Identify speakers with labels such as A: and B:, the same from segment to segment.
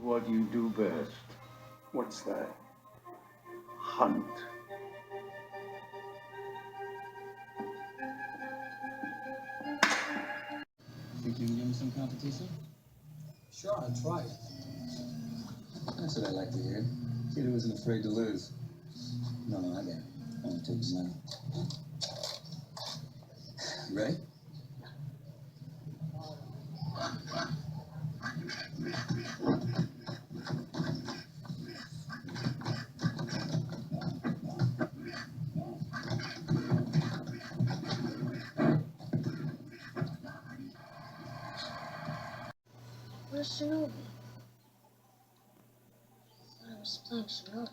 A: What you do best.
B: What's that?
A: Hunt.
C: Think you can give me some competition?
D: Sure, I'll try it.
C: That's what I like to hear. Kid who isn't afraid to lose. No, I got it. Only takes money. You ready?
E: Where's Shinobi? I thought I was playing Shinobi.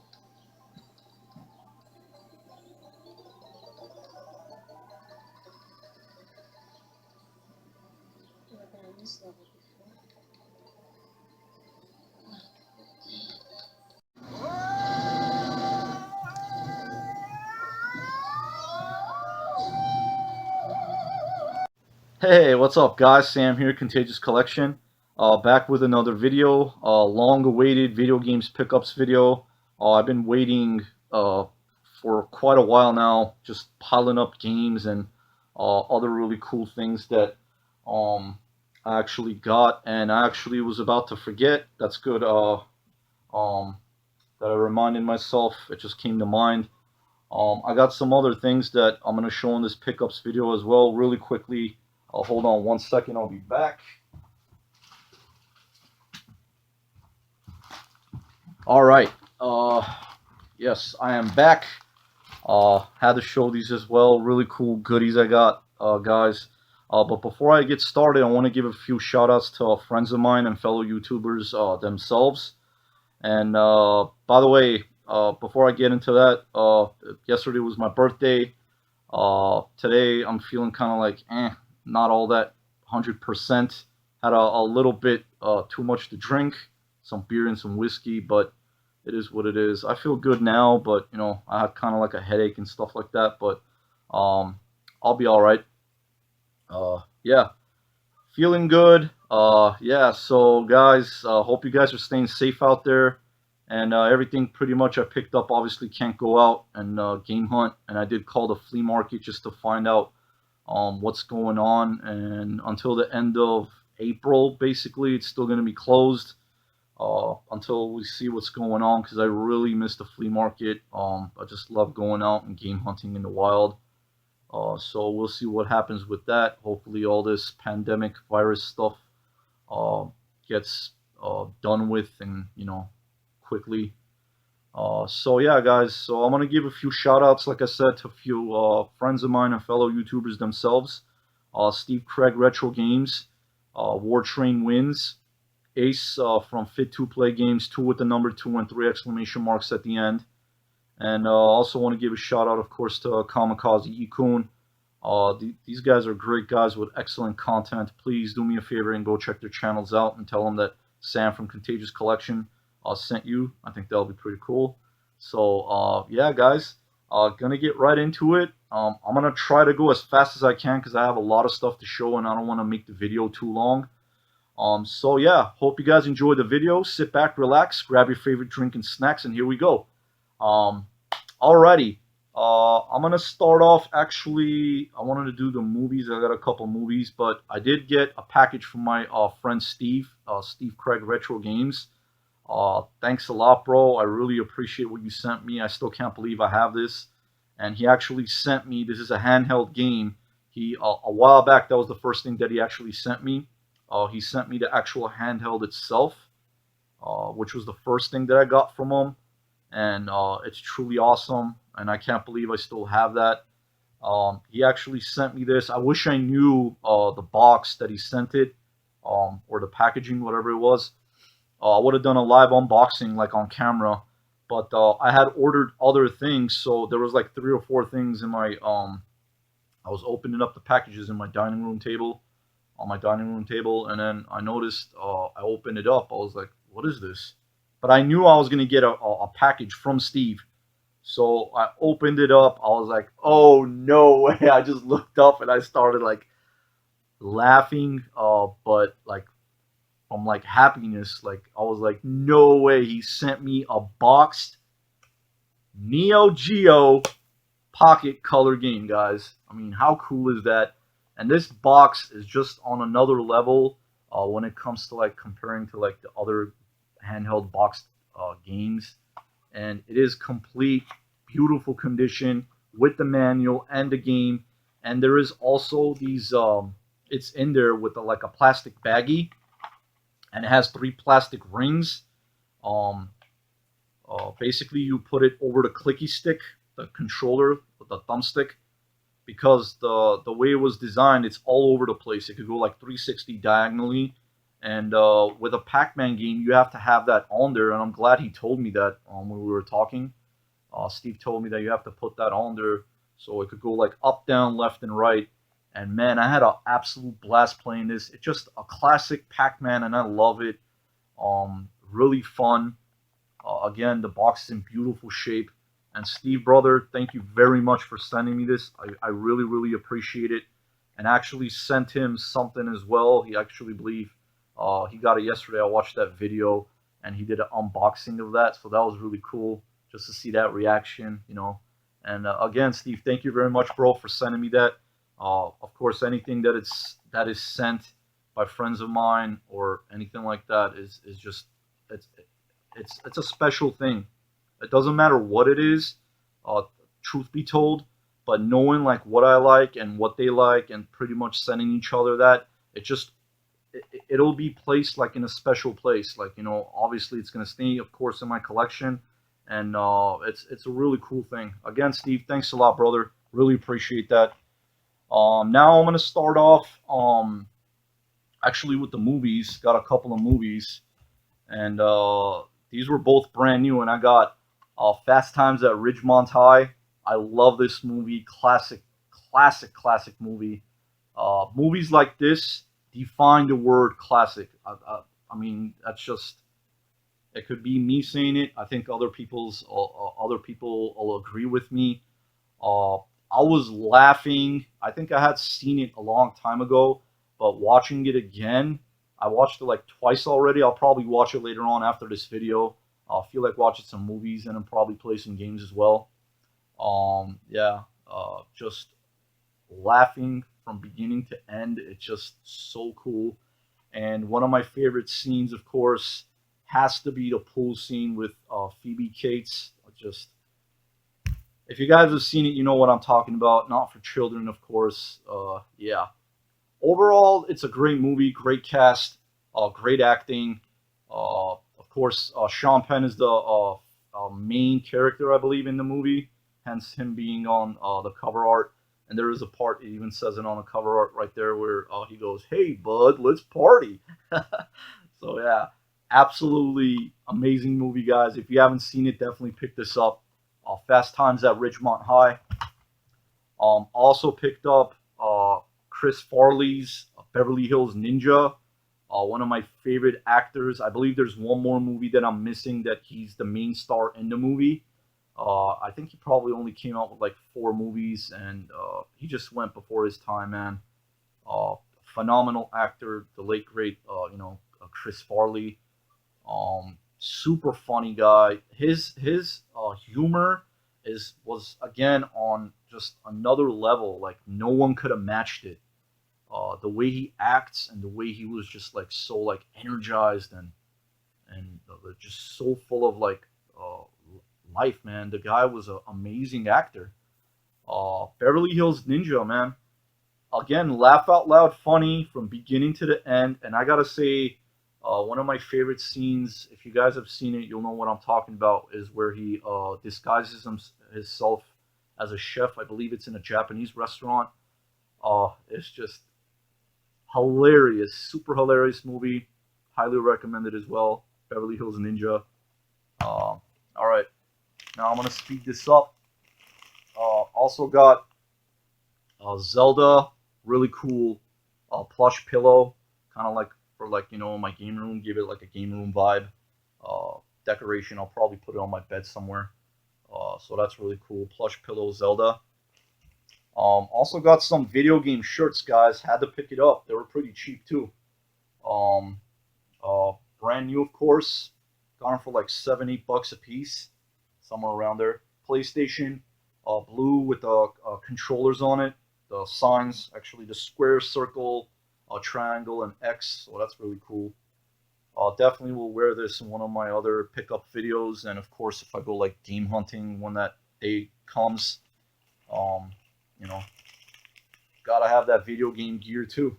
E: Never been on this level before.
F: Hey, what's up guys? Sam here, Contagious Collection. Back with another video, long-awaited video games pickups video. I've been waiting for quite a while now, just piling up games and other really cool things that I actually got, and I actually was about to forget. That's good that I reminded myself. It just came to mind. I got some other things that I'm going to show in this pickups video as well, really quickly. Hold on 1 second, I'll be back. All right. Yes, I am back. Had to show these as well. Really cool goodies I got, guys. But before I get started, I want to give a few shout outs to friends of mine and fellow YouTubers themselves. And by the way, before I get into that, yesterday was my birthday. Today I'm feeling kind of like, not all that 100%. Had a little bit too much to drink, some beer and some whiskey, but it is what it is. I feel good now, but you know, I had kind of like a headache and stuff like that, but I'll be all right. Yeah, feeling good. Yeah, so guys, hope you guys are staying safe out there. And everything pretty much I picked up obviously can't go out and game hunt. And I did call the flea market just to find out what's going on. And until the end of April, basically, it's still going to be closed until we see what's going on, because I really miss the flea market. I just love going out and game hunting in the wild. So we'll see what happens with that. Hopefully all this pandemic virus stuff gets done with, and you know, quickly. So yeah, guys, so I'm gonna give a few shout outs, like I said, to a few friends of mine and fellow YouTubers themselves. Steve Craig Retro Games, WARTRAIN Wins, Ace from Fit2Play Games, 2 with the number 2 and 3 exclamation marks at the end. And also want to give a shout out, of course, to Kamakaze Ekun. These guys are great guys with excellent content. Please do me a favor and go check their channels out and tell them that Sam from Contagious Collection sent you. I think that'll be pretty cool. So yeah, guys, gonna get right into it. I'm gonna try to go as fast as I can because I have a lot of stuff to show and I don't want to make the video too long. So yeah, hope you guys enjoy the video. Sit back, relax, grab your favorite drink and snacks, and here we go. Alrighty. I'm gonna start off. Actually, I wanted to do the movies. I got a couple movies, but I did get a package from my friend Steve, Steve Craig Retro Games. Thanks a lot, bro. I really appreciate what you sent me. I still can't believe I have this. And he actually sent me. This is a handheld game. He a while back, that was the first thing that he actually sent me. He sent me the actual handheld itself, which was the first thing that I got from him. And it's truly awesome, and I can't believe I still have that. He actually sent me this. I wish I knew the box that he sent it, or the packaging, whatever it was. I would have done a live unboxing like on camera, but I had ordered other things, so there was like 3 or 4 things in my I was opening up the packages in my dining room table, on my dining room table, and then I noticed, I opened it up. I was like, what is this? But I knew I was going to get a package from Steve. So I opened it up. I was like, oh, no way. I just looked up and I started like laughing, but like from like happiness. Like I was like, no way, he sent me a boxed Neo Geo Pocket color game, guys. I mean, how cool is that? And this box is just on another level when it comes to like comparing to like the other handheld boxed games. And it is complete, beautiful condition with the manual and the game. And there is also these. It's in there with like a plastic baggie, and it has 3 plastic rings. Um, Basically, you put it over the clicky stick, the controller, the thumbstick, because the way it was designed, it's all over the place. It could go like 360 diagonally, and with a Pac-Man game, you have to have that on there. And I'm glad he told me that when we were talking. Steve told me that you have to put that on there so it could go like up, down, left, and right. And man, I had an absolute blast playing this. It's just a classic Pac-Man, and I love it. Really fun. Again, the box is in beautiful shape. And Steve, brother, thank you very much for sending me this. I really, really appreciate it. And actually sent him something as well. He actually believe he got it yesterday. I watched that video, and he did an unboxing of that. So that was really cool just to see that reaction, you know. And again, Steve, thank you very much, bro, for sending me that. Of course, anything that is sent by friends of mine or anything like that is just it's it's a special thing. It doesn't matter what it is, uh, truth be told, but knowing like what I like and what they like, and pretty much sending each other that, it just it'll be placed like in a special place. Like, you know, obviously it's gonna stay, of course, in my collection, and it's a really cool thing. Again, Steve, thanks a lot, brother. Really appreciate that. Now I'm gonna start off actually with the movies. Got a couple of movies, and these were both brand new. And I got Fast Times at Ridgemont High. I love this movie. Classic movie. Movies like this define the word classic. I mean, that's just, it could be me saying it. I think other people will agree with me. I was laughing. I think I had seen it a long time ago, but watching it again, I watched it like twice already. I'll probably watch it later on after this video. I feel like watching some movies and then probably play some games as well. Yeah, just laughing from beginning to end. It's just so cool. And one of my favorite scenes, of course, has to be the pool scene with Phoebe Cates. Just, if you guys have seen it, you know what I'm talking about. Not for children, of course. Yeah. Overall, it's a great movie, great cast, great acting. Of course, Sean Penn is the main character, I believe, in the movie, hence him being on the cover art. And there is a part, it even says it on the cover art right there, where he goes, "Hey, bud, let's party." So, yeah, absolutely amazing movie, guys. If you haven't seen it, definitely pick this up. Fast Times at Ridgemont High. Also picked up Chris Farley's Beverly Hills Ninja. One of my favorite actors. I believe there's one more movie that I'm missing that he's the main star in the movie. I think he probably only came out with like 4 movies, and he just went before his time, man. Phenomenal actor, the late great, Chris Farley. Super funny guy. His humor was again on just another level. Like no one could have matched it. The way he acts and the way he was just like so like energized and just so full of like life, man. The guy was an amazing actor. Beverly Hills Ninja, man. Again, laugh out loud funny from beginning to the end. And I gotta say, one of my favorite scenes, if you guys have seen it, you'll know what I'm talking about, is where he disguises himself as a chef. I believe it's in a Japanese restaurant. It's just hilarious, super hilarious movie. Highly recommended as well. Beverly Hills Ninja. All right, now I'm gonna speed this up. Also got Zelda, really cool plush pillow, kind of like for like, you know, my game room. Give it like a game room vibe. Decoration. I'll probably put it on my bed somewhere. So that's really cool. Plush pillow Zelda. Also got some video game shirts, guys. Had to pick it up. They were pretty cheap too. Brand new, of course. Got them for like $7-8 a piece, somewhere around there. PlayStation, blue with the controllers on it. The signs, actually, the square, circle, triangle, and X. So that's really cool. Definitely will wear this in one of my other pickup videos, and of course, if I go like game hunting when that day comes, um, you know, gotta have that video game gear too.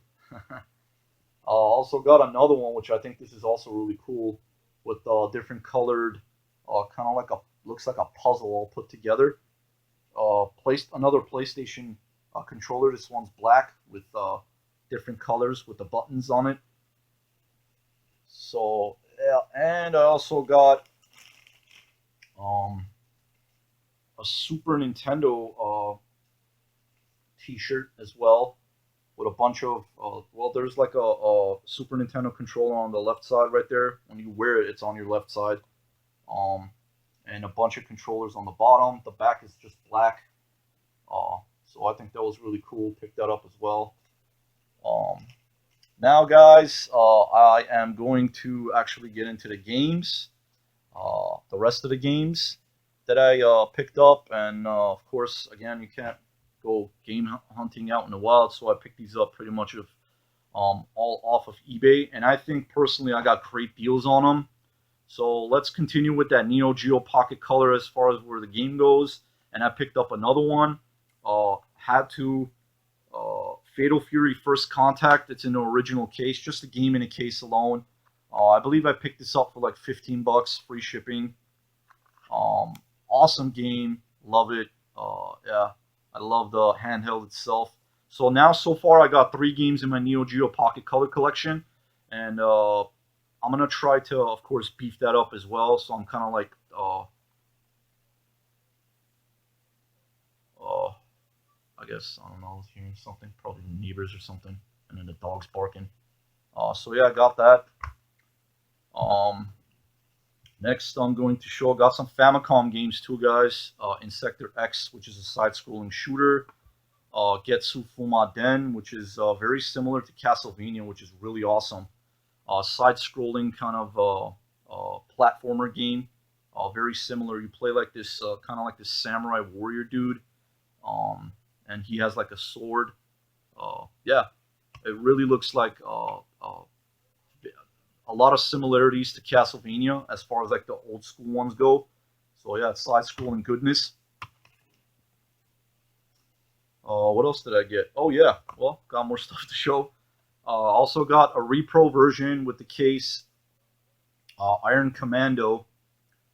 F: Also got another one, which I think this is also really cool, with different colored, kind of like a looks like a puzzle all put together. Placed another PlayStation controller. This one's black with different colors with the buttons on it. So yeah, and I also got um, a Super Nintendo T-shirt as well with a bunch of well, there's like a Super Nintendo controller on the left side right there. When you wear it, it's on your left side. Um, and a bunch of controllers on the bottom. The back is just black. So I think that was really cool. Picked that up as well. Um, Now, guys, I am going to actually get into the games, the rest of the games that I picked up. And of course, again, you can't go game hunting out in the wild, so I picked these up pretty much all off of eBay. And I think personally, I got great deals on them. So let's continue with that Neo Geo Pocket Color as far as where the game goes. And I picked up another one. Had to. Fatal Fury First Contact. It's in the original case, just a game in a case alone. I believe I picked this up for like $15, free shipping. Awesome game, love it. Yeah, I love the handheld itself. So now, so far, I got 3 games in my Neo Geo Pocket Color collection, and I'm gonna try to, of course, beef that up as well. So I'm kind of like I guess, I don't know, I was hearing something, probably the neighbors or something, and then the dog's barking. So yeah, I got that. Um, Next, I'm going to show, got some Famicom games too, guys. In Sector X, which is a side-scrolling shooter. Getsu Fumaden, which is very similar to Castlevania, which is really awesome. Side-scrolling kind of platformer game. Very similar. You play like this, kind of like this samurai warrior dude. And he has like a sword. Yeah, it really looks like a lot of similarities to Castlevania as far as like the old school ones go. So yeah, it's side-scrolling goodness. What else did I get? Oh yeah, well, got more stuff to show. Also got a repro version with the case, Iron Commando,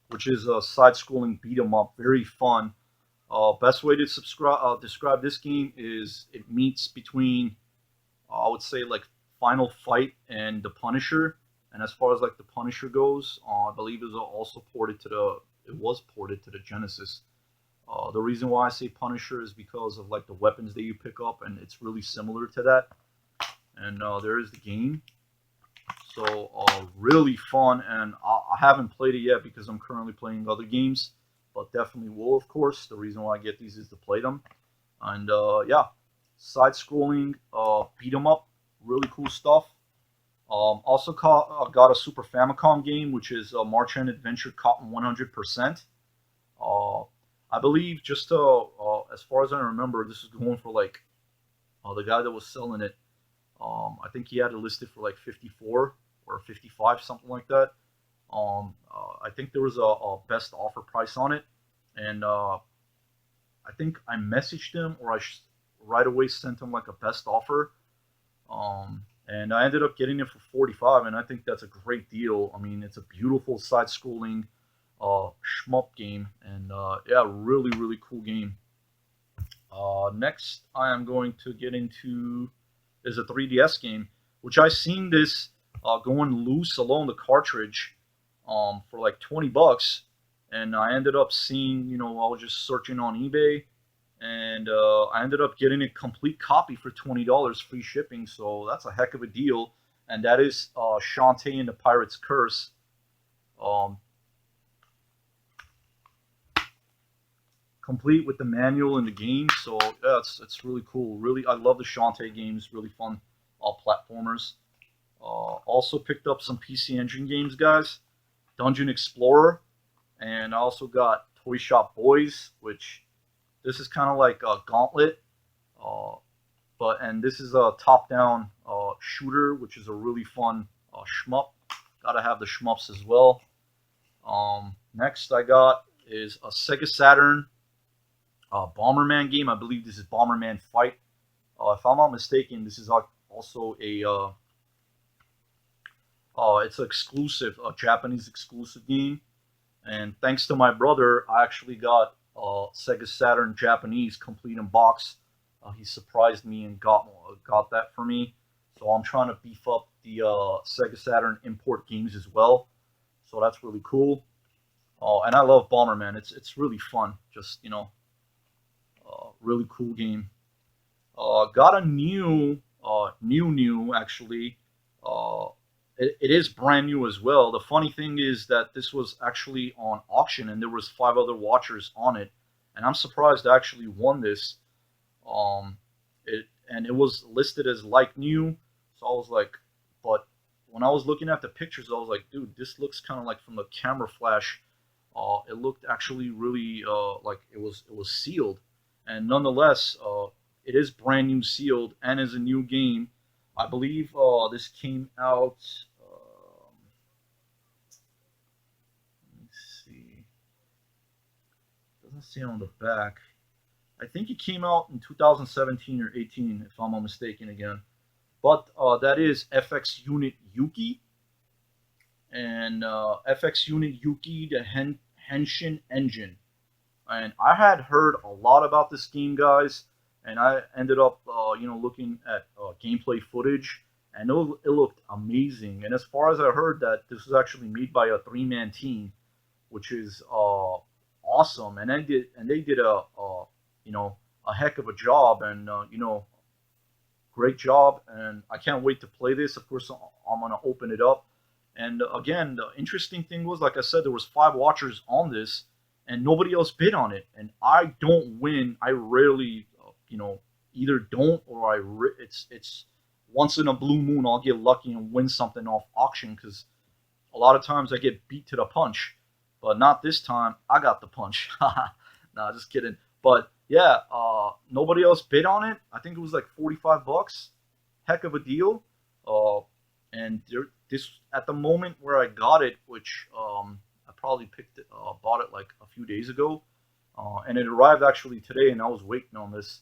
F: which is a side-scrolling beat 'em up, very fun. Best way to describe this game is it meets between, I would say, like Final Fight and The Punisher. And as far as like The Punisher goes, I believe it was also ported to the Genesis. The reason why I say Punisher is because of like the weapons that you pick up, and it's really similar to that. And there is the game. So really fun, and I haven't played it yet because I'm currently playing other games, but definitely will, of course. The reason why I get these is to play them. And yeah, side-scrolling beat 'em up, really cool stuff. Also got a Super Famicom game, which is March End Adventure Cotton 100%. I believe, just as far as I remember, this is going for like the guy that was selling it. I think he had it listed for like 54 or 55, something like that. I think there was a best offer price on it, and I think I messaged him, or I right away sent him like a best offer. And I ended up getting it for 45, and I think that's a great deal. I mean, it's a beautiful side-scrolling shmup game, and yeah, really cool game. Next, I am going to get into is a 3DS game, which I seen this going loose alone, the cartridge, for like $20, and I ended up seeing, I was just searching on eBay, and I ended up getting a complete copy for $20, free shipping. So that's a heck of a deal, and that is Shantae and the Pirate's Curse. Complete with the manual and the game. So yeah, it's really cool. Really, I love the Shantae games. Really fun, platformers. Also picked up some PC Engine games, guys. Dungeon Explorer, and I also got Toy Shop Boys, which this is kind of like a Gauntlet, uh, and this is a top-down shooter, which is a really fun shmup. Gotta have the shmups as well. Next I got is a Sega Saturn Bomberman game. I believe this is Bomberman Fight. If I'm not mistaken, this is also a it's an exclusive, a Japanese exclusive game. And thanks to my brother, I actually got Sega Saturn Japanese complete in box. He surprised me and got that for me. So I'm trying to beef up the Sega Saturn import games as well. So that's really cool. And I love Bomberman. It's really fun. Just really cool game. Got a new actually. It is brand new as well. The funny thing is that this was actually on auction, and there was 5 other watchers on it, and I'm surprised I actually won this. It was listed as like new, so I was like, but when I was looking at the pictures, I was like, dude, this looks kind of like from the camera flash. It looked actually really like it was sealed, and nonetheless, it is brand new sealed and is a new game. I believe this came out. Let me see. Doesn't say on the back. I think it came out in 2017 or 18, if I'm not mistaken again. But that is FX Unit Yuki. And FX Unit Yuki, the Henshin engine. And I had heard a lot about this game, guys. And I ended up, looking at gameplay footage, and it looked amazing. And as far as I heard, that this was actually made by a 3-man team, which is awesome. And they did a heck of a job, and great job. And I can't wait to play this. Of course, I'm gonna open it up. And again, the interesting thing was, like I said, there was 5 watchers on this, and nobody else bid on it. And I don't win. I rarely. Either don't, or it's once in a blue moon I'll get lucky and win something off auction, because a lot of times I get beat to the punch, but not this time. I got the punch. Nah, just kidding. But yeah, nobody else bid on it. I think it was like $45. Heck of a deal. And this at the moment where I got it, which I probably bought it like a few days ago, and it arrived actually today, and I was waiting on this.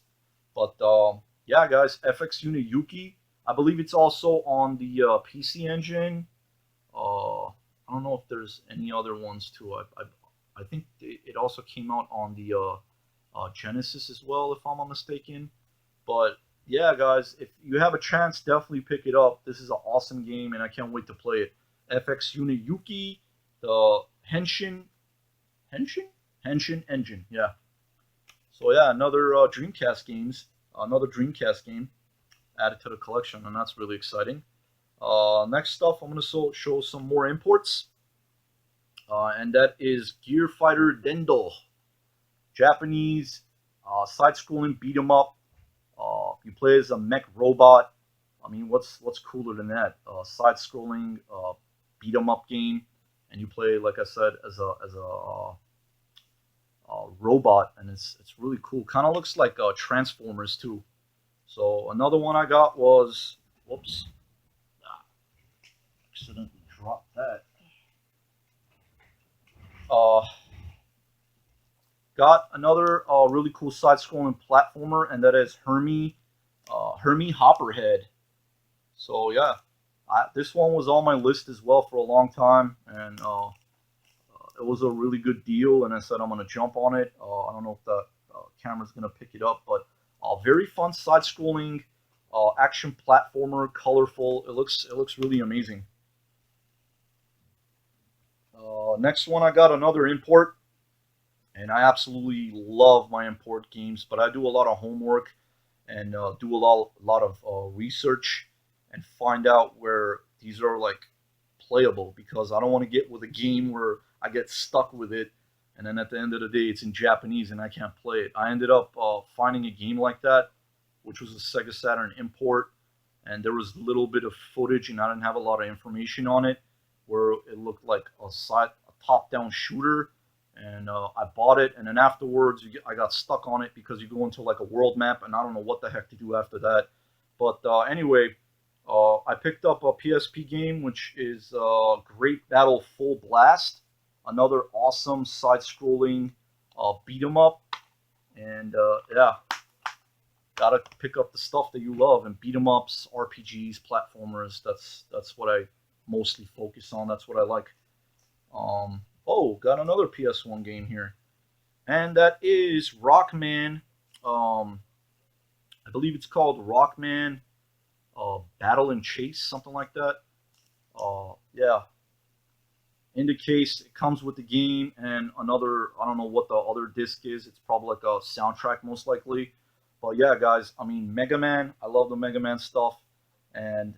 F: But yeah, guys, FX Unit Yuki. I believe it's also on the PC Engine. I don't know if there's any other ones too. I think it also came out on the Genesis as well, if I'm not mistaken. But yeah, guys, if you have a chance, definitely pick it up. This is an awesome game, and I can't wait to play it. FX Unit Yuki, the Henshin engine, yeah. So yeah, another Dreamcast game added to the collection, and that's really exciting. Next up, I'm going to show some more imports, and that is Gear Fighter Dendo, Japanese side-scrolling beat 'em up. You play as a mech robot. I mean, what's cooler than that? Side-scrolling beat 'em up game, and you play, like I said, as a robot, and it's really cool. Kind of looks like Transformers too. So another one I got was, whoops, accidentally dropped that. Got another really cool side-scrolling platformer, and that is Hermie Hopperhead. So yeah, this one was on my list as well for a long time, and it was a really good deal, and I said I'm gonna jump on it. I don't know if the camera's gonna pick it up, but very fun side-scrolling action platformer, colorful. It looks really amazing. Next one, I got another import, and I absolutely love my import games, but I do a lot of homework and do a lot of research and find out where these are like playable, because I don't want to get with a game where I get stuck with it, and then at the end of the day it's in Japanese and I can't play it. I ended up finding a game like that, which was a Sega Saturn import, and there was a little bit of footage, and I didn't have a lot of information on it, where it looked like a top-down shooter, and I bought it, and then afterwards I got stuck on it because you go into like a world map, and I don't know what the heck to do after that. But anyway, I picked up a PSP game, which is Great Battle Full Blast, another awesome side-scrolling beat 'em up, and yeah, gotta pick up the stuff that you love, and beat 'em ups, RPGs, platformers. That's what I mostly focus on. That's what I like. Oh, got another PS1 game here, and that is Rockman. I believe it's called Rockman Battle and Chase, something like that. Yeah. In the case, it comes with the game and another, I don't know what the other disc is. It's probably like a soundtrack, most likely. But yeah, guys, I mean, Mega Man, I love the Mega Man stuff. And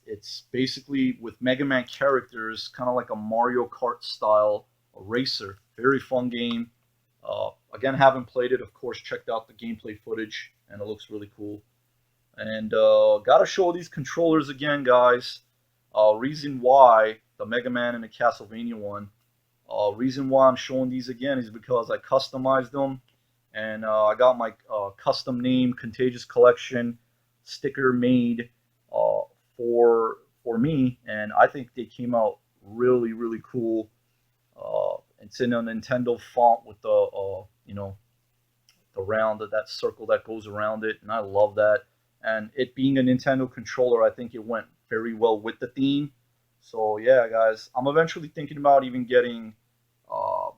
F: it's basically with Mega Man characters, kind of like a Mario Kart style racer. Very fun game. Again, haven't played it. Of course, checked out the gameplay footage, and it looks really cool. And gotta show these controllers again, guys. Reason why the Mega Man and the Castlevania one. Reason why I'm showing these again is because I customized them, and I got my custom name Contagious Collection sticker made for me, and I think they came out really cool. It's in a Nintendo font with the the round that circle that goes around it, and I love that. And it being a Nintendo controller, I think it went very well with the theme. So yeah, guys, I'm eventually thinking about even getting a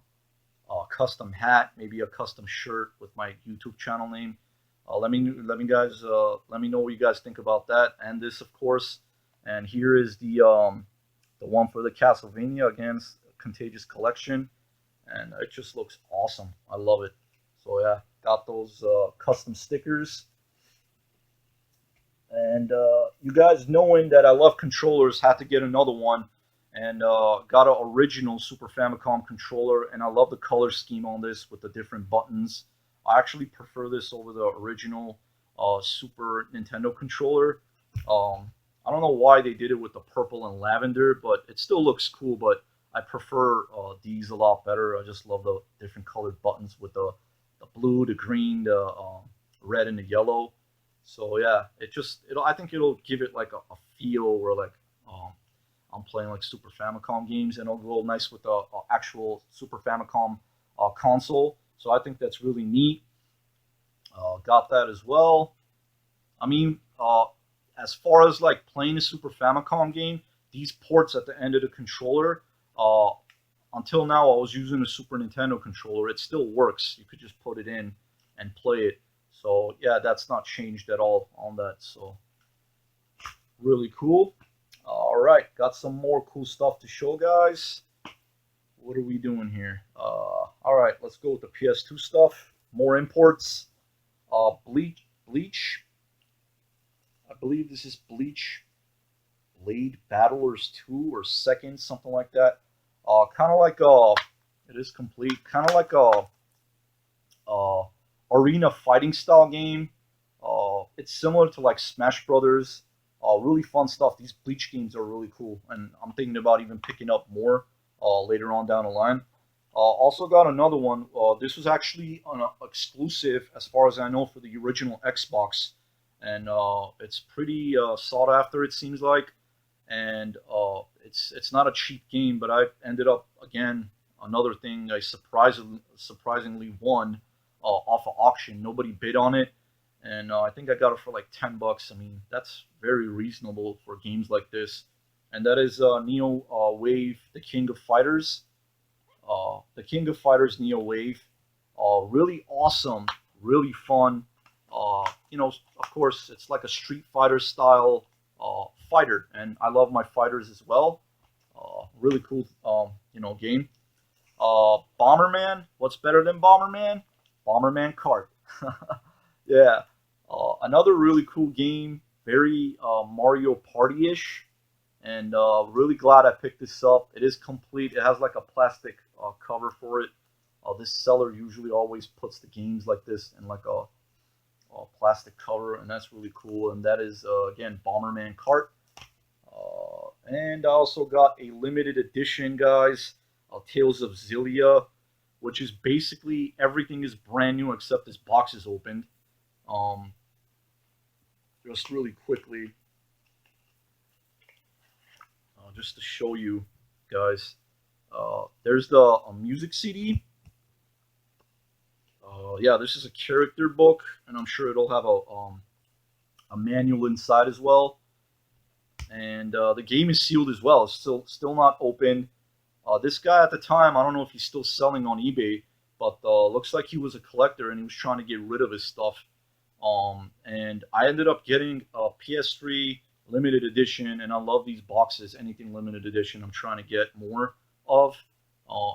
F: custom hat, maybe a custom shirt with my YouTube channel name. Let me know what you guys think about that, and this, of course. And here is the one for the Castlevania, again, Contagious Collection, and it just looks awesome. I love it. So yeah, got those custom stickers. And you guys knowing that I love controllers, had to get another one, and got an original Super Famicom controller, and I love the color scheme on this with the different buttons. I actually prefer this over the original Super Nintendo controller. I don't know why they did it with the purple and lavender, but it still looks cool, but I prefer these a lot better. I just love the different colored buttons with the blue, the green, the red, and the yellow. So yeah, I think it'll give it like a feel where like I'm playing like Super Famicom games, and it'll go nice with the actual Super Famicom console. So I think that's really neat. Got that as well. I mean, as far as like playing a Super Famicom game, these ports at the end of the controller, until now I was using a Super Nintendo controller. It still works. You could just put it in and play it. So yeah, that's not changed at all on that. So really cool. All right, got some more cool stuff to show, guys. What are we doing here? All right, let's go with the PS2 stuff. More imports. Bleach. I believe this is Bleach Blade Battlers 2 or Second, something like that. Kind of like it is complete. Kind of like a arena fighting style game. It's similar to like Smash Brothers. Really fun stuff. These Bleach games are really cool, and I'm thinking about even picking up more later on down the line. Also got another one. This was actually an exclusive, as far as I know, for the original Xbox, and it's pretty sought after, it seems like. And it's not a cheap game, but I ended up, again, another thing I surprisingly won off of auction. Nobody bid on it, and I think I got it for like $10. I mean, that's very reasonable for games like this. And that is Neo Wave, The King of Fighters. The King of Fighters Neo Wave. Really awesome, really fun. Of course, it's like a Street Fighter style fighter, and I love my fighters as well. Really cool, game. Bomberman. What's better than Bomberman? Bomberman Kart. Yeah. Another really cool game. Very Mario Party-ish, and really glad I picked this up. It is complete. It has like a plastic cover for it. This seller usually always puts the games like this in like a plastic cover, and that's really cool. And that is again Bomberman Kart. And I also got a limited edition, guys, Tales of Xillia, which is basically everything is brand new except this box is opened. Um, just really quickly, just to show you guys, there's the music CD. Yeah, this is a character book, and I'm sure it'll have a manual inside as well. And the game is sealed as well. It's still not open. This guy at the time, I don't know if he's still selling on eBay, but looks like he was a collector and he was trying to get rid of his stuff. And I ended up getting a PS3 limited edition, and I love these boxes. Anything limited edition, I'm trying to get more of.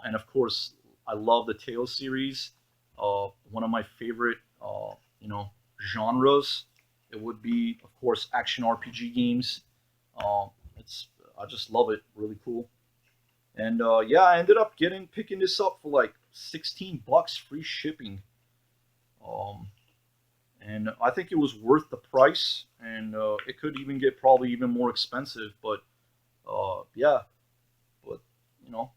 F: And of course, I love the Tales series. One of my favorite, genres. It would be, of course, action RPG games. I just love it. Really cool. And yeah, I ended up picking this up for like 16 bucks, free shipping. And I think it was worth the price. And it could even get probably even more expensive. But yeah, but you know,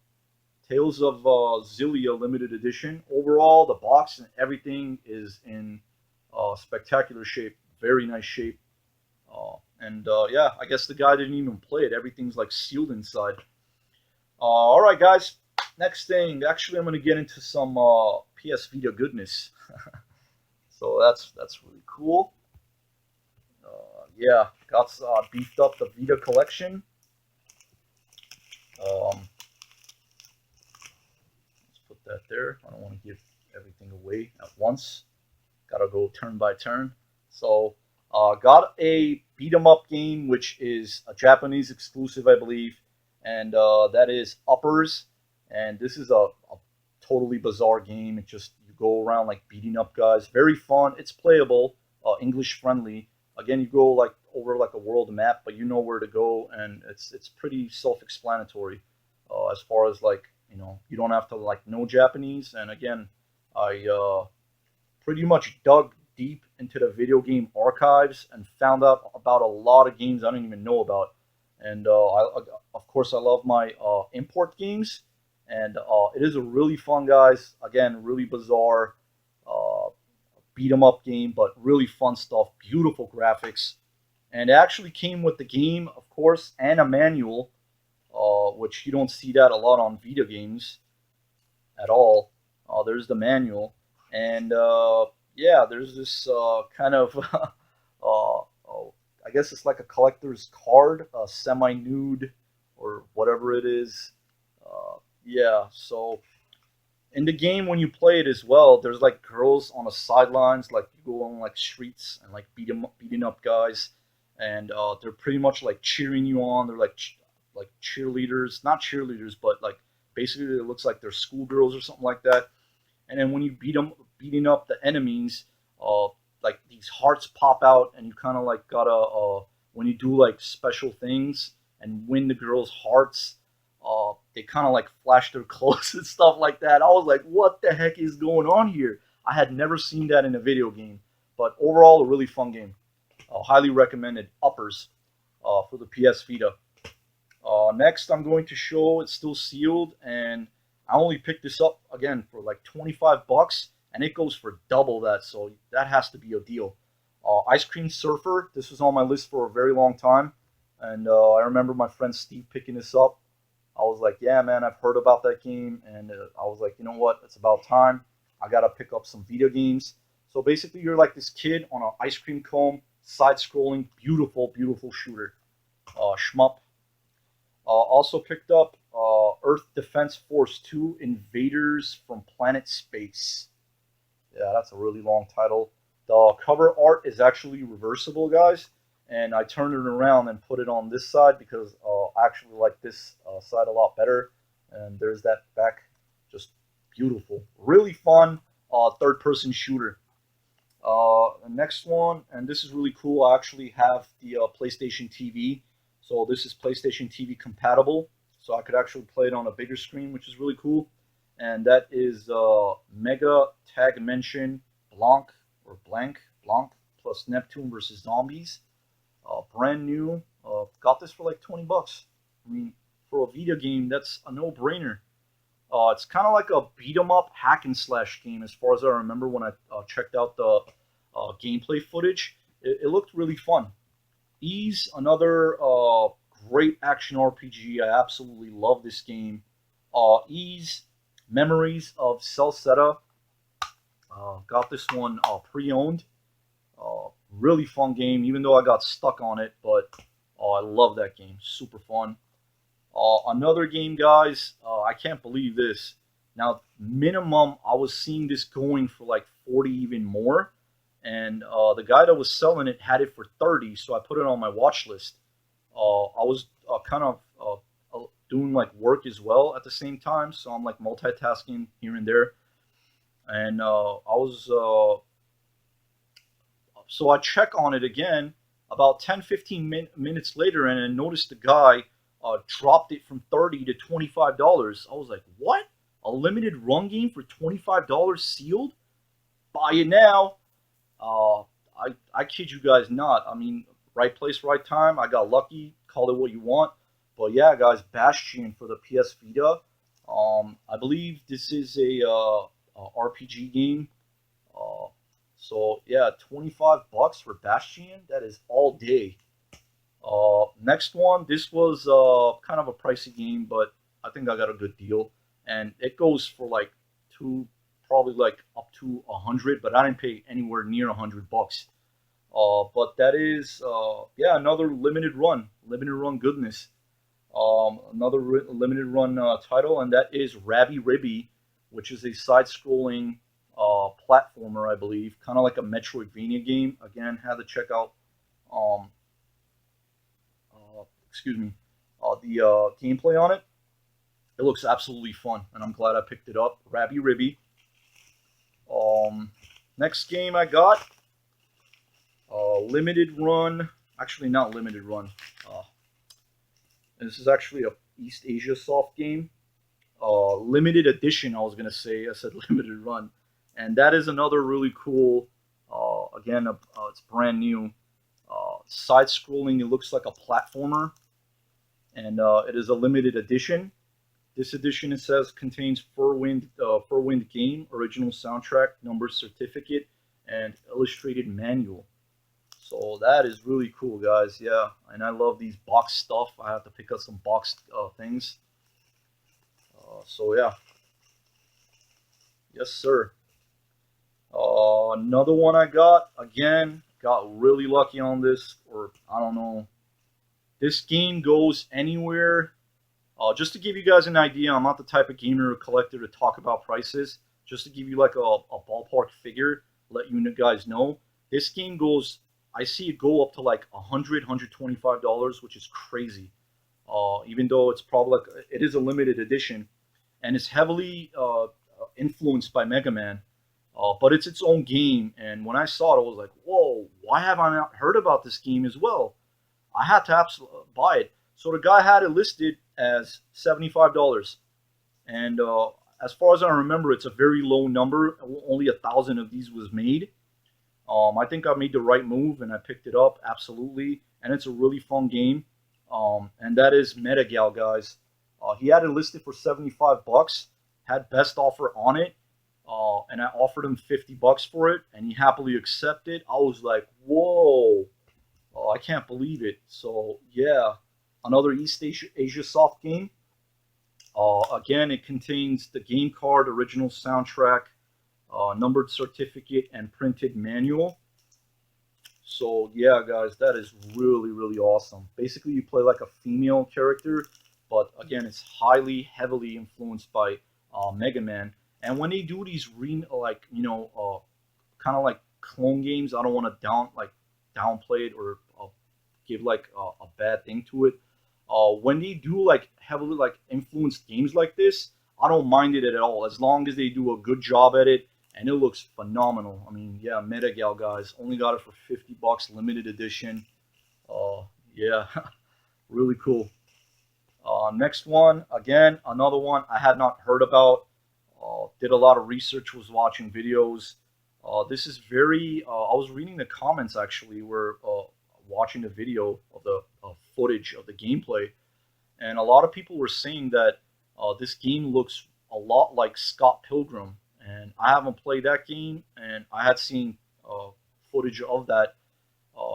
F: Tales of Xillia limited edition. Overall, the box and everything is in spectacular shape. Very nice shape. And yeah, I guess the guy didn't even play it. Everything's like sealed inside. All right, guys. Next thing, actually, I'm going to get into some PS Vita goodness. So that's really cool. Yeah, got beefed up the Vita collection. Let's put that there. I don't want to give everything away at once. Gotta go turn by turn. So, got a beat 'em up game, which is a Japanese exclusive, I believe, and that is Uppers. And this is a totally bizarre game. It just you go around like beating up guys. Very fun. It's playable, English friendly. Again, you go like over like a world map, but you know where to go, and it's pretty self-explanatory as far as like you don't have to like know Japanese. And again, I pretty much dug deep into the video game archives and found out about a lot of games I didn't even know about. And of course, I love my import games, and it is a really fun, guys. Again, really bizarre beat 'em up game, but really fun stuff. Beautiful graphics, and it actually came with the game, of course, and a manual, which you don't see that a lot on video games at all. There's the manual, and yeah, there's this kind of, I guess it's like a collector's card, semi-nude or whatever it is. Yeah, so in the game when you play it as well, there's like girls on the sidelines, like you go on like streets and like beating up guys, and they're pretty much like cheering you on. They're like cheerleaders, not cheerleaders, but like basically it looks like they're schoolgirls or something like that. And then when you beating up the enemies, like these hearts pop out, and you kind of like gotta when you do like special things and win the girls' hearts, they kind of like flash their clothes and stuff like that. I was like, what the heck is going on here? I had never seen that in a video game, but overall, a really fun game. Highly recommended. Uppers for the PS Vita. Next, I'm going to show it's still sealed, and I only picked this up again for like 25 bucks, and it goes for double that, so that has to be a deal. Ice Cream Surfer. This was on my list for a very long time, and I remember my friend Steve picking this up. I was like, yeah, man, I've heard about that game, and I was like, you know what? It's about time. I gotta pick up some video games. So basically, you're like this kid on an ice cream cone, side-scrolling, beautiful, beautiful shooter. Shmup. Also picked up Earth Defense Force 2 Invaders from Planet Space. Yeah, that's a really long title. The cover art is actually reversible, guys. And I turned it around and put it on this side because I actually like this side a lot better. And there's that back. Just beautiful. Really fun third-person shooter. The next one, and this is really cool. I actually have the PlayStation TV. So this is PlayStation TV compatible. So I could actually play it on a bigger screen, which is really cool. And that is Mega Tag Mention Blanc or Blank Blanc plus Neptune versus Zombies. Brand new. Got this for like 20 bucks. I mean, for a Vita game, that's a no-brainer. It's kind of like a beat 'em up hack and slash game, as far as I remember when I checked out the gameplay footage. It looked really fun. Ease, another great action RPG. I absolutely love this game. Ease, Memories of Celceta. Got this one pre-owned. Really fun game, even though I got stuck on it, but I love that game. Super fun. Another game, guys, I can't believe this. Now, minimum, I was seeing this going for like 40, even more. And the guy that was selling it had it for 30, so I put it on my watch list. I was kind of doing like work as well at the same time, so I'm like multitasking here and there. And so I check on it again about 10-15 minutes later, and I noticed the guy dropped it from $30 to $25. I was like, what? A limited run game for $25 sealed? Buy it now. I kid you guys not. I mean, right place, right time. I got lucky. Call it what you want. But yeah, guys, Bastion for the PS Vita. I believe this is a RPG game. So yeah, 25 bucks for Bastion. That is all day. Next one, this was kind of a pricey game, but I think I got a good deal, and it goes for like probably like up to 100, but I didn't pay anywhere near 100 bucks. But that is yeah, another limited run goodness. Another limited run title, and that is Rabby Ribby, which is a side-scrolling platformer, I believe, kind of like a Metroidvania game. Again, had to check out the gameplay on it. It looks absolutely fun, and I'm glad I picked it up. Rabby Ribby. Next game I got, limited run. Actually, not limited run. This is actually a East Asia soft game. Limited edition, I was gonna say. I said limited run, and that is another really cool. Again, it's brand new. Side-scrolling. It looks like a platformer, and it is a limited edition. This edition, it says, contains Furwind game, original soundtrack, number certificate, and illustrated manual. So that is really cool, guys. Yeah, and I love these box stuff. I have to pick up some boxed things. So yeah, yes sir. Another one I got, again, got really lucky on this, or I don't know. This game goes anywhere. Just to give you guys an idea, I'm not the type of gamer or collector to talk about prices. Just to give you like a ballpark figure, let you guys know. This game goes, I see it go up to like $100, $125, which is crazy. Even though it's probably like, it is a limited edition, and it's heavily influenced by Mega Man. But it's its own game, and when I saw it, I was like, whoa, why have I not heard about this game as well? I had to absolutely buy it. So the guy had it listed as $75. And as far as I remember, it's a very low number. Only 1,000 of these was made. I think I made the right move, and I picked it up, absolutely. And it's a really fun game. And that is Metagal, guys. He had it listed for 75 bucks, had best offer on it. And I offered him 50 bucks for it, and he happily accepted. I was like, whoa, I can't believe it. So yeah, another East Asia soft game. Again, it contains the game card, original soundtrack, numbered certificate, and printed manual. So yeah, guys, that is really, really awesome. Basically, you play like a female character, but again, it's heavily influenced by Mega Man. And when they do these kind of like clone games, I don't want to downplay it or give like a bad thing to it. When they do like heavily like influenced games like this, I don't mind it at all, as long as they do a good job at it, and it looks phenomenal. I mean, yeah, Metagal, guys, only got it for 50 bucks, limited edition. Yeah, really cool. Next one, again, another one I had not heard about. Did a lot of research, was watching videos. This is very. I was reading the comments actually. We're watching the video of the footage of the gameplay, and a lot of people were saying that this game looks a lot like Scott Pilgrim, and I haven't played that game, and I had seen footage of that.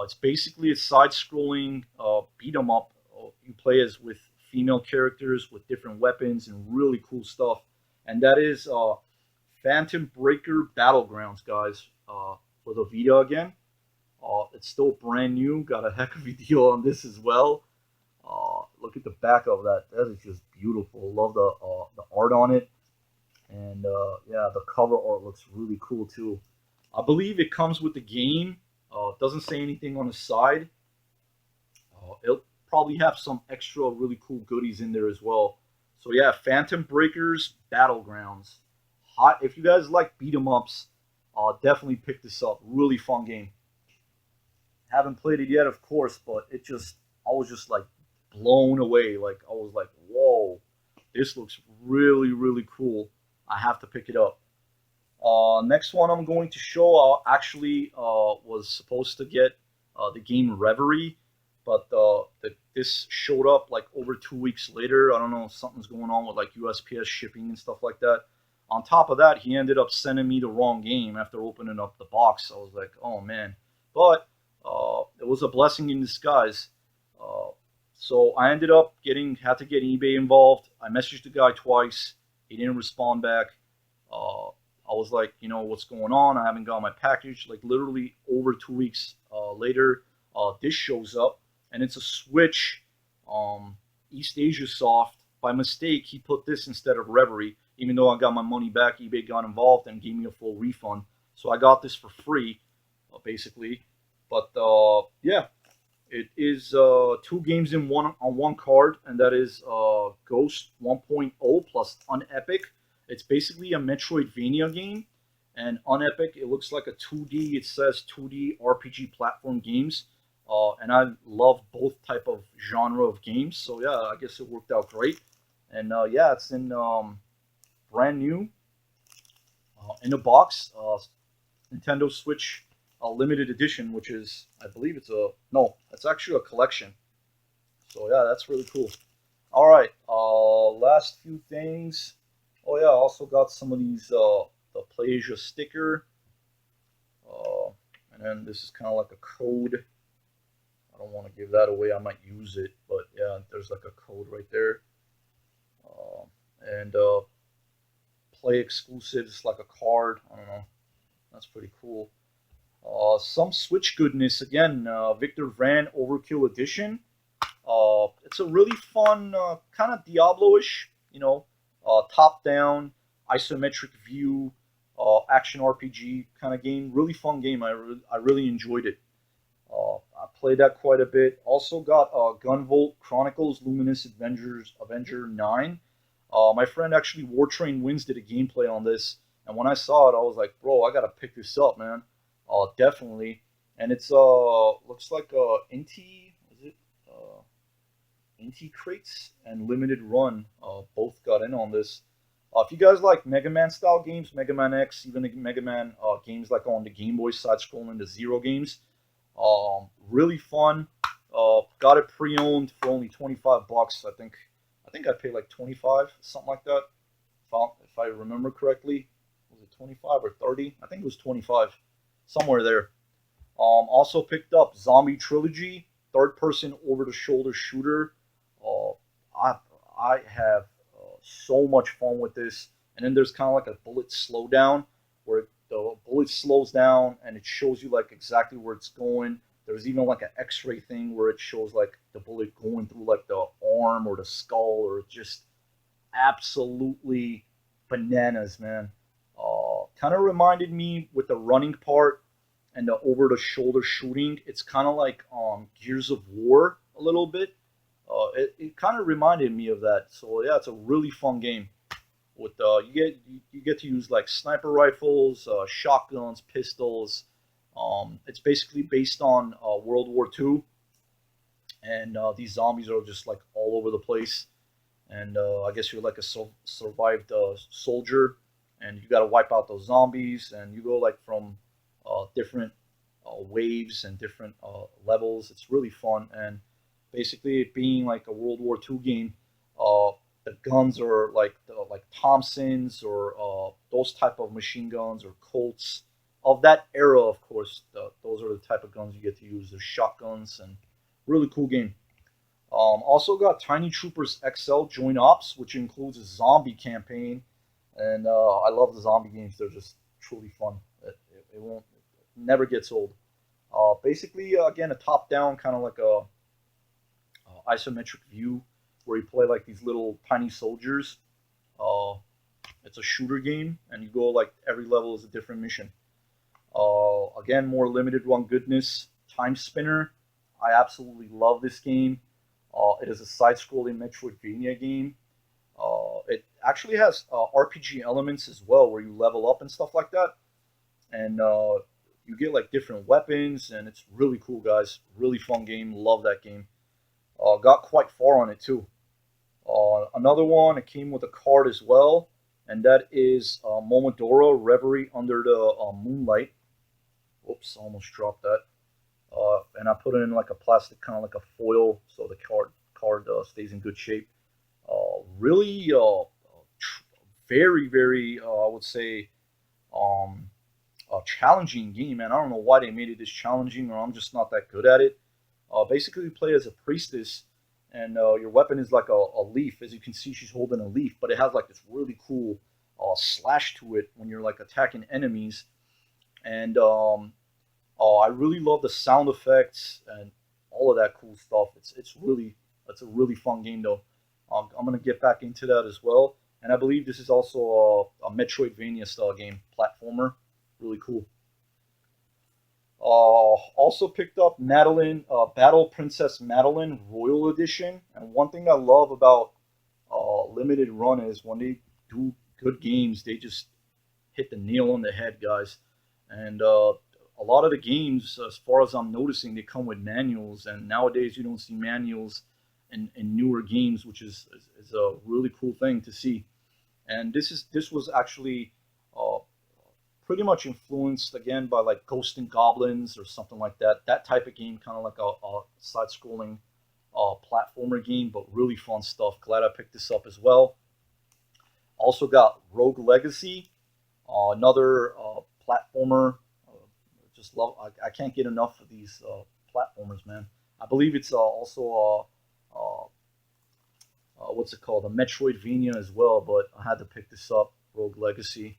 F: It's basically a side-scrolling beat 'em up. You play as with female characters with different weapons and really cool stuff, and that is Phantom Breaker Battlegrounds, guys. For the Vita again. It's still brand new. Got a heck of a deal on this as well. Look at the back of that. That is just beautiful. Love the art on it, and yeah, the cover art looks really cool too. I believe it comes with the game. It doesn't say anything on the side. It'll probably have some extra really cool goodies in there as well. So yeah, Phantom Breakers Battlegrounds. Hot. If you guys like beat 'em ups, definitely pick this up. Really fun game. Haven't played it yet, of course, but I was just like blown away. Like I was like, whoa, this looks really, really cool. I have to pick it up. Next one I'm going to show, I actually was supposed to get the game Reverie, but this showed up like over 2 weeks later. I don't know, something's going on with like USPS shipping and stuff like that. On top of that, he ended up sending me the wrong game after opening up the box. I was like, oh man. But it was a blessing in disguise. So I ended up had to get eBay involved. I messaged the guy twice. He didn't respond back. I was like, what's going on? I haven't got my package. Like literally over 2 weeks later, this shows up, and it's a Switch East Asia Soft. By mistake, he put this instead of Reverie. Even though I got my money back, eBay got involved and gave me a full refund. So I got this for free, basically. But yeah, it is 2 games in one on one card, and that is Ghost 1.0 plus Unepic. It's basically a Metroidvania game, and Unepic, it looks like a 2D. It says 2D RPG platform games, and I love both type of genre of games. So yeah, I guess it worked out great. And yeah, it's in brand new in a box, Nintendo Switch limited edition, which is, I believe it's it's actually a collection. So yeah, that's really cool. All right, last few things. Oh yeah, I also got some of these the PlayAsia sticker, and then this is kind of like a code. I don't want to give that away. I might use it, but yeah, there's like a code right there, and play exclusives like a card. I don't know. That's pretty cool. Some Switch goodness again. Victor Van Overkill Edition. It's a really fun, kind of Diablo-ish, top-down, isometric view, action RPG kind of game. Really fun game. I really enjoyed it. I played that quite a bit. Also got Gunvolt Chronicles Luminous Avenger 9. My friend actually WARTRAIN Wins did a gameplay on this, and when I saw it, I was like, bro, I gotta pick this up, man. Definitely. And it's looks like Inti crates and limited run both got in on this. If you guys like Mega Man style games, Mega Man X, even the Mega Man games like on the Game Boy side scrolling, the Zero games, really fun. Got it pre-owned for only $25. I think I paid like 25, something like that. If I remember correctly, was it 25 or 30? I think it was 25, somewhere there. Also picked up Zombie Trilogy, third-person over-the-shoulder shooter. I have so much fun with this. And then there's kind of like a bullet slowdown where the bullet slows down and it shows you like exactly where it's going. There's even like an X-ray thing where it shows like the bullet going through like the arm or the skull, or just absolutely bananas, man. Kind of reminded me with the running part and the over-the-shoulder shooting. It's kind of like Gears of War a little bit. It kind of reminded me of that. So yeah, it's a really fun game. With you get to use like sniper rifles, shotguns, pistols. It's basically based on World War II, and these zombies are just like all over the place. And I guess you're like a survived soldier, and you got to wipe out those zombies, and you go like from different waves and different levels. It's really fun, and basically it being like a World War II game, the guns are like Thompsons or those type of machine guns or Colts of that era. Of course, those are the type of guns you get to use. There's shotguns, and really cool game. Also got Tiny Troopers XL Joint Ops, which includes a zombie campaign, and I love the zombie games. They're just truly fun. It won't, it never gets old. Basically, again, a top-down kind of like a isometric view where you play like these little tiny soldiers. Uh, it's a shooter game, and you go like every level is a different mission. Again, more limited run goodness. Time Spinner. I absolutely love this game. It is a side-scrolling Metroidvania game. It actually has RPG elements as well, where you level up and stuff like that, and you get like different weapons, and it's really cool, guys. Really fun game. Love that game. Got quite far on it too. Another one, it came with a card as well, and that is Momodora Reverie Under the Moonlight. Whoops, almost dropped that. And I put it in like a plastic, kind of like a foil, so the card stays in good shape. Really, very, very, I would say, a challenging game, man. I don't know why they made it this challenging, or I'm just not that good at it. Basically, you play as a priestess, and your weapon is like a leaf. As you can see, she's holding a leaf, but it has like this really cool slash to it when you're like attacking enemies. And I really love the sound effects and all of that cool stuff. It's a really fun game though. I'm gonna get back into that as well. And I believe this is also a Metroidvania style game, platformer. Really cool. Also picked up Madeline, Battle Princess Madeline Royal Edition. And one thing I love about limited run is when they do good games, they just hit the nail on the head, guys. And a lot of the games, as far as I'm noticing, they come with manuals, and nowadays you don't see manuals in newer games, which is a really cool thing to see. And this was actually pretty much influenced again by like Ghost and Goblins or something like that. That type of game, kind of like a side-scrolling platformer game, but really fun stuff. Glad I picked this up as well. Also got Rogue Legacy, another platformer. Just love. I can't get enough of these platformers, man. I believe it's also what's it called, a Metroidvania as well. But I had to pick this up. Rogue Legacy,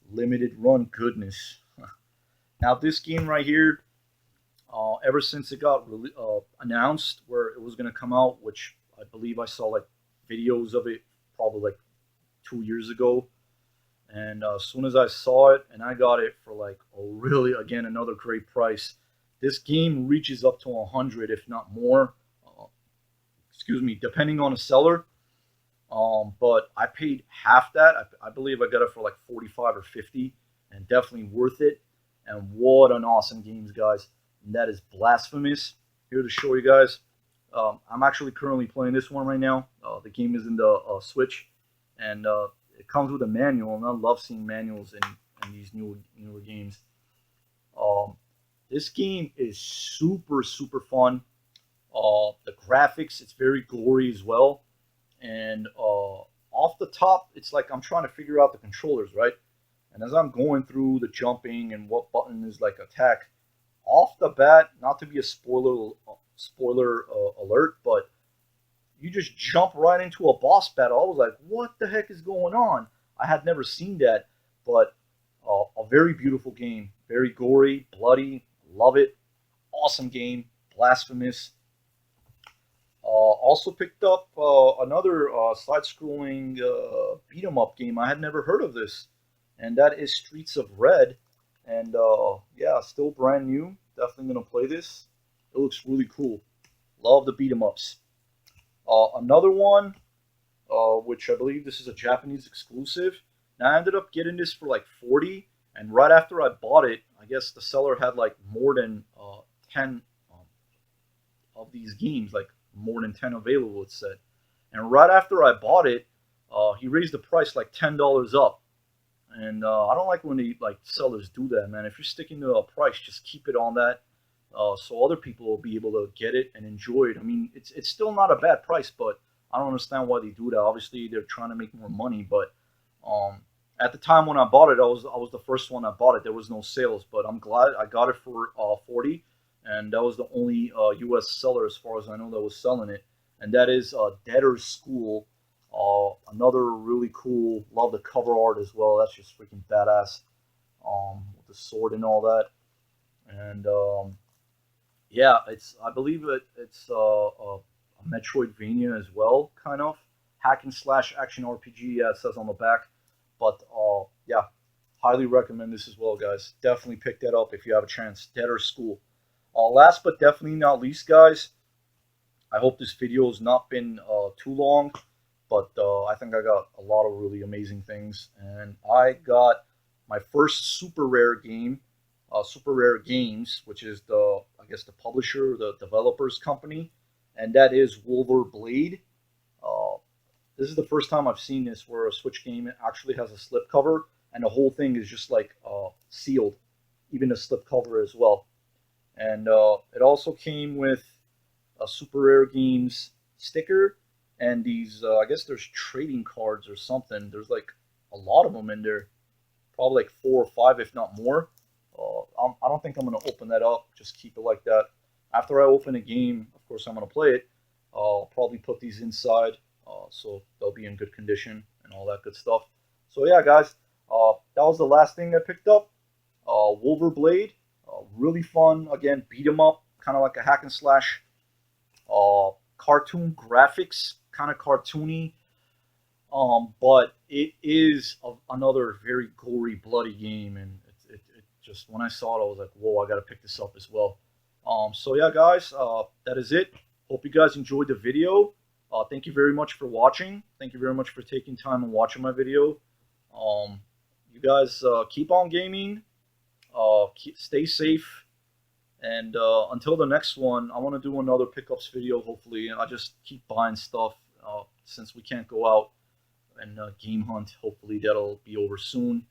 F: limited run goodness. Now this game right here, ever since it got announced where it was gonna come out, which I believe I saw like videos of it probably like 2 years ago. And as soon as I saw it, and I got it for like a really, again, another great price. This game reaches up to 100, if not more. Excuse me, depending on the seller. But I paid half that. I believe I got it for like 45 or 50, and definitely worth it. And what an awesome game, guys! And that is Blasphemous. Here to show you guys. I'm actually currently playing this one right now. The game is in the Switch, and it comes with a manual, and I love seeing manuals in these newer games. This game is super, super fun. The graphics, it's very gory as well. And off the top, it's like I'm trying to figure out the controllers, right? And as I'm going through the jumping and what button is like attack, off the bat, not to be a spoiler alert, but you just jump right into a boss battle. I was like, what the heck is going on? I had never seen that, but a very beautiful game. Very gory, bloody, love it. Awesome game, Blasphemous. Also picked up another side-scrolling beat-em-up game. I had never heard of this, and that is Streets of Red. And yeah, still brand new. Definitely going to play this. It looks really cool. Love the beat-em-ups. Another one, which I believe this is a Japanese exclusive. Now I ended up getting this for like 40, and right after I bought it, I guess the seller had like more than 10 of these games, like more than 10 available, it said. And right after I bought it, he raised the price like $10 up. and I don't like when they like sellers do that, man. If you're sticking to a price, just keep it on that, so other people will be able to get it and enjoy it. I mean, it's still not a bad price, but I don't understand why they do that. Obviously, they're trying to make more money, but um, at the time when I bought it, I was the first one that bought it. There was no sales, but I'm glad I got it for 40, and that was the only U.S. seller as far as I know that was selling it, and that is Debtor's School. Another really cool. Love the cover art as well. That's just freaking badass. With the sword and all that, and yeah, I believe it's a Metroidvania as well, kind of hack and slash action RPG. Yeah, it says on the back, but yeah, highly recommend this as well, guys. Definitely pick that up if you have a chance. Debtor School. Last but definitely not least, guys, I hope this video has not been too long, but I think I got a lot of really amazing things, and I got my first super rare game, Super Rare Games, which is I guess the publisher, the developers company, and that is Wolver Blade. Uh, this is the first time I've seen this where a Switch game actually has a slipcover, and the whole thing is just like sealed, even the slipcover as well. And it also came with a Super Rare Games sticker and these. I guess there's trading cards or something. There's like a lot of them in there, probably like 4 or 5, if not more. I don't think I'm gonna open that up. Just keep it like that. After I open a game, of course I'm gonna play it. I'll probably put these inside, so they'll be in good condition and all that good stuff. So yeah, guys, that was the last thing I picked up. Wolver Blade, really fun. Again, beat 'em up, kind of like a hack and slash. Cartoon graphics, kind of cartoony, but it is another very gory, bloody game, and it just when I saw it, I was like, whoa, I got to pick this up as well. So yeah, guys, that is it. Hope you guys enjoyed the video. Thank you very much for watching. Thank you very much for taking time and watching my video. You guys keep on gaming. Stay safe. And until the next one, I want to do another pickups video, hopefully. I just keep buying stuff since we can't go out and game hunt. Hopefully that'll be over soon.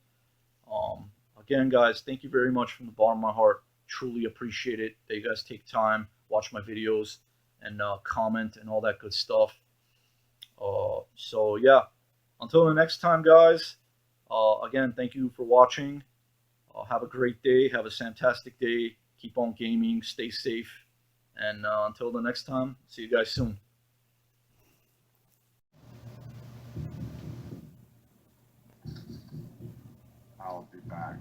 F: Again, guys, thank you very much from the bottom of my heart. Truly appreciate it that you guys take time, watch my videos, and comment and all that good stuff. So yeah, until the next time, guys, again, thank you for watching. Have a great day. Have a fantastic day. Keep on gaming. Stay safe. And until the next time, see you guys soon.
A: I'll be back.